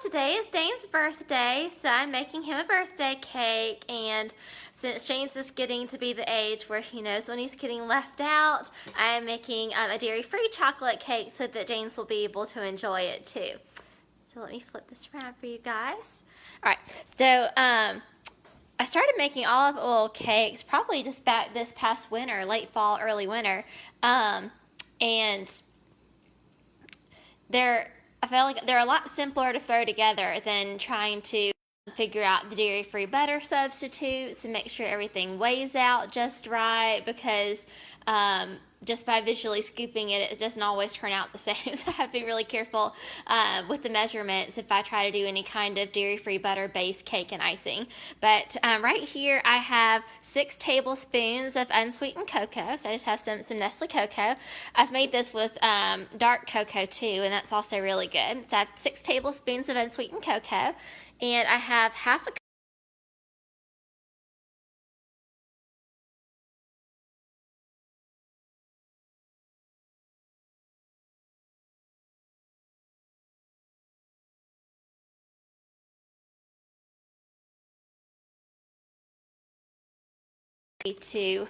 Today is Dane's birthday, so I'm making him a birthday cake, and since James is getting to be the age where he knows when he's getting left out, I am making a dairy-free chocolate cake so that James will be able to enjoy it too. So let me flip this around for you guys. Alright, so I started making olive oil cakes probably just back this past winter, late fall, early winter, and I feel like they're a lot simpler to throw together than trying to figure out the dairy-free butter substitutes and make sure everything weighs out just right, because just by visually scooping it, it doesn't always turn out the same. So I have to be really careful with the measurements if I try to do any kind of dairy-free butter-based cake and icing. But right here I have 6 tablespoons of unsweetened cocoa. So I just have some Nestle cocoa. I've made this with dark cocoa too, and that's also really good. So I have 6 tablespoons of unsweetened cocoa, and I have half a to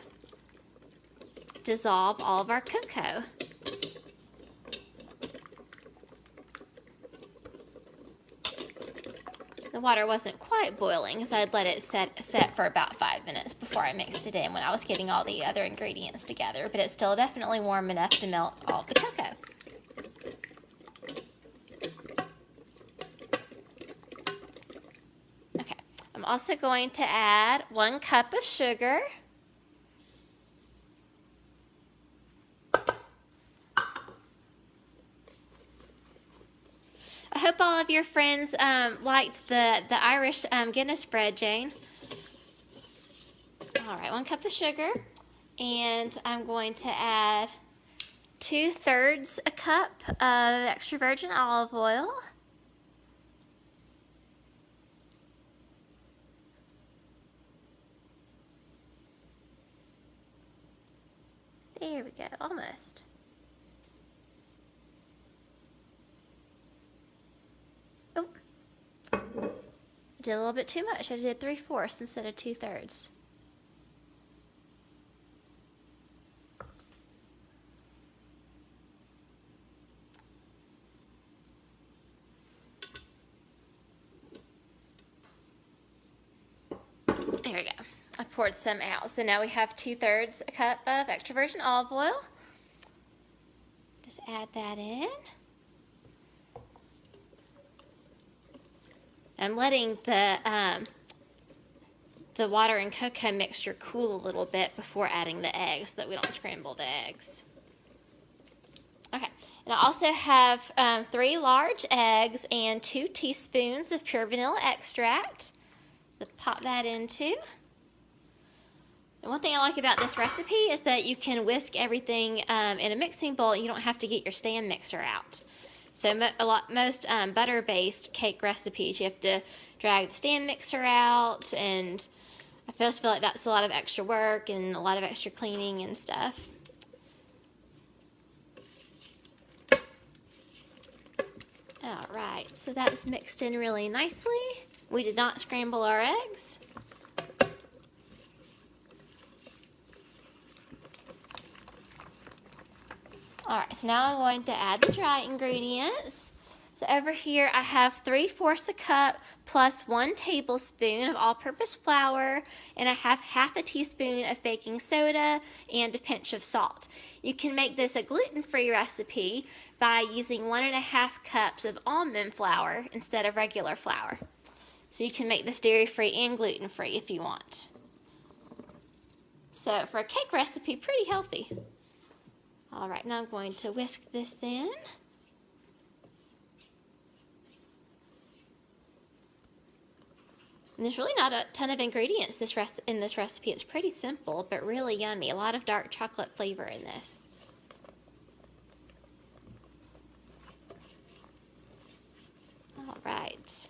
dissolve all of our cocoa. The water wasn't quite boiling, so I'd let it set for about 5 minutes before I mixed it in when I was getting all the other ingredients together, but it's still definitely warm enough to melt all of the cocoa. Okay, I'm also going to add 1 cup of sugar. I hope all of your friends liked the Irish Guinness bread, Jane. All right, 1 cup of sugar, and I'm going to add 2/3 a cup of extra virgin olive oil. There we go, almost. Oh, I did a little bit too much. I did 3/4 instead of 2/3. There we go. I poured some out. So now we have 2/3 a cup of extra virgin olive oil. Just add that in. I'm letting the water and cocoa mixture cool a little bit before adding the eggs so that we don't scramble the eggs. Okay, and I also have 3 large eggs and 2 teaspoons of pure vanilla extract. Let's pop that in too. And one thing I like about this recipe is that you can whisk everything in a mixing bowl. You don't have to get your stand mixer out. So most butter-based cake recipes, you have to drag the stand mixer out, and I just feel like that's a lot of extra work and a lot of extra cleaning and stuff. All right, so that's mixed in really nicely. We did not scramble our eggs. Alright, so now I'm going to add the dry ingredients. So over here I have 3/4 a cup plus 1 tablespoon of all-purpose flour, and I have half a teaspoon of baking soda and a pinch of salt. You can make this a gluten-free recipe by using 1.5 cups of almond flour instead of regular flour. So you can make this dairy-free and gluten-free if you want. So for a cake recipe, pretty healthy. All right, now I'm going to whisk this in. And there's really not a ton of ingredients in this recipe. It's pretty simple, but really yummy. A lot of dark chocolate flavor in this. All right.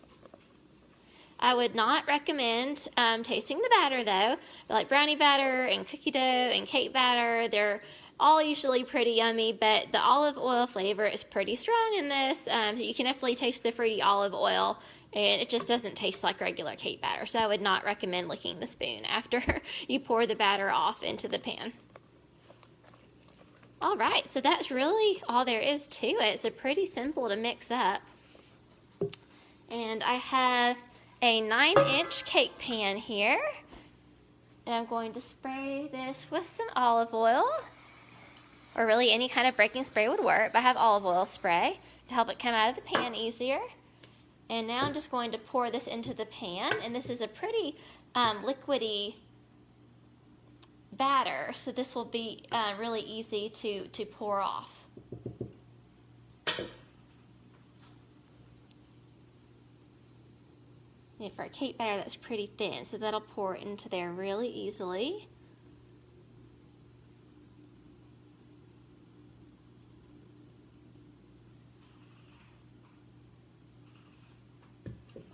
I would not recommend tasting the batter though. Like brownie batter and cookie dough and cake batter, they're all usually pretty yummy, but the olive oil flavor is pretty strong in this. So you can definitely taste the fruity olive oil, and it just doesn't taste like regular cake batter. So I would not recommend licking the spoon after you pour the batter off into the pan. All right, so that's really all there is to it. It's a pretty simple to mix up. And I have a 9-inch cake pan here. And I'm going to spray this with some olive oil. Or really any kind of baking spray would work, but I have olive oil spray to help it come out of the pan easier. And now I'm just going to pour this into the pan. And this is a pretty liquidy batter, so this will be really easy to pour off. And for a cake batter, that's pretty thin, so that'll pour into there really easily.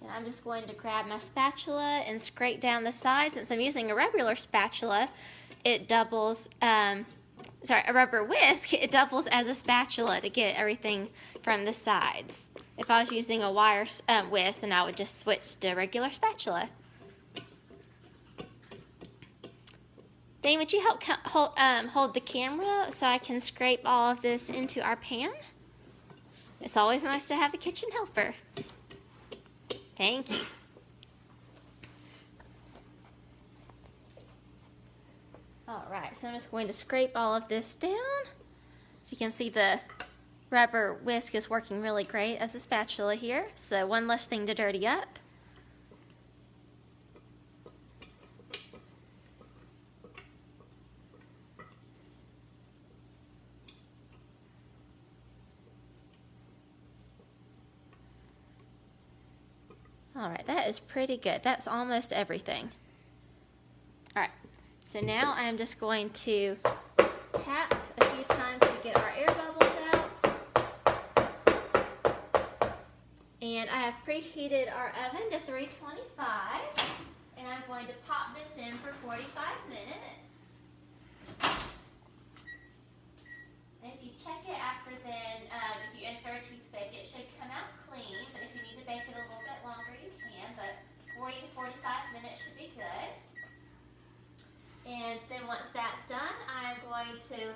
And I'm just going to grab my spatula and scrape down the sides. Since I'm using a regular spatula, it doubles, a rubber whisk, it doubles as a spatula to get everything from the sides. If I was using a wire whisk, then I would just switch to a regular spatula. Dane, would you help hold the camera so I can scrape all of this into our pan? It's always nice to have a kitchen helper. Thank you. Alright, so I'm just going to scrape all of this down. As you can see, the rubber whisk is working really great as a spatula here, so one less thing to dirty up. Alright, that is pretty good. That's almost everything. Alright, so now I'm just going to tap a few times to get our air bubbles out. And I have preheated our oven to 325, and I'm going to pop this in for 45 minutes. And if you check it after then, if you insert a toothpick, it should come out clean, but if you need to bake it a little bit longer, you can, but 40 to 45 minutes should be good. And then once that's done, I'm going to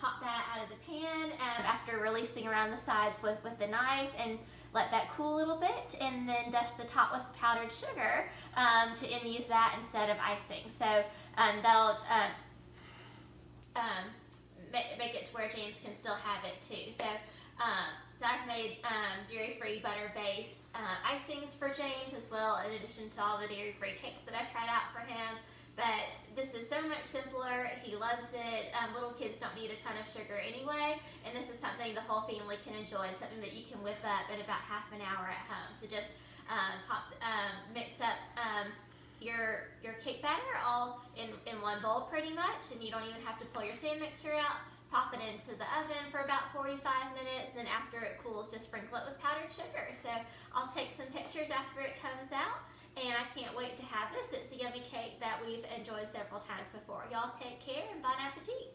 pop that out of the pan after releasing around the sides with the knife and let that cool a little bit, and then dust the top with powdered sugar and use that instead of icing. So that'll make it to where James can still have it too. So I've made dairy-free butter-based icings for James as well, in addition to all the dairy-free cakes that I've tried out for him. But this is so much simpler. He loves it. Little kids don't need a ton of sugar anyway, and this is something the whole family can enjoy. It's something that you can whip up in about half an hour at home. So just mix up your cake batter all in one bowl pretty much, and you don't even have to pull your stand mixer out. Pop it into the oven for about 45 minutes, then after it cools, just sprinkle it with powdered sugar. So I'll take some pictures after it comes out, and I can't wait to have this. It's a yummy cake that we've enjoyed several times before. Y'all take care and bon appetit.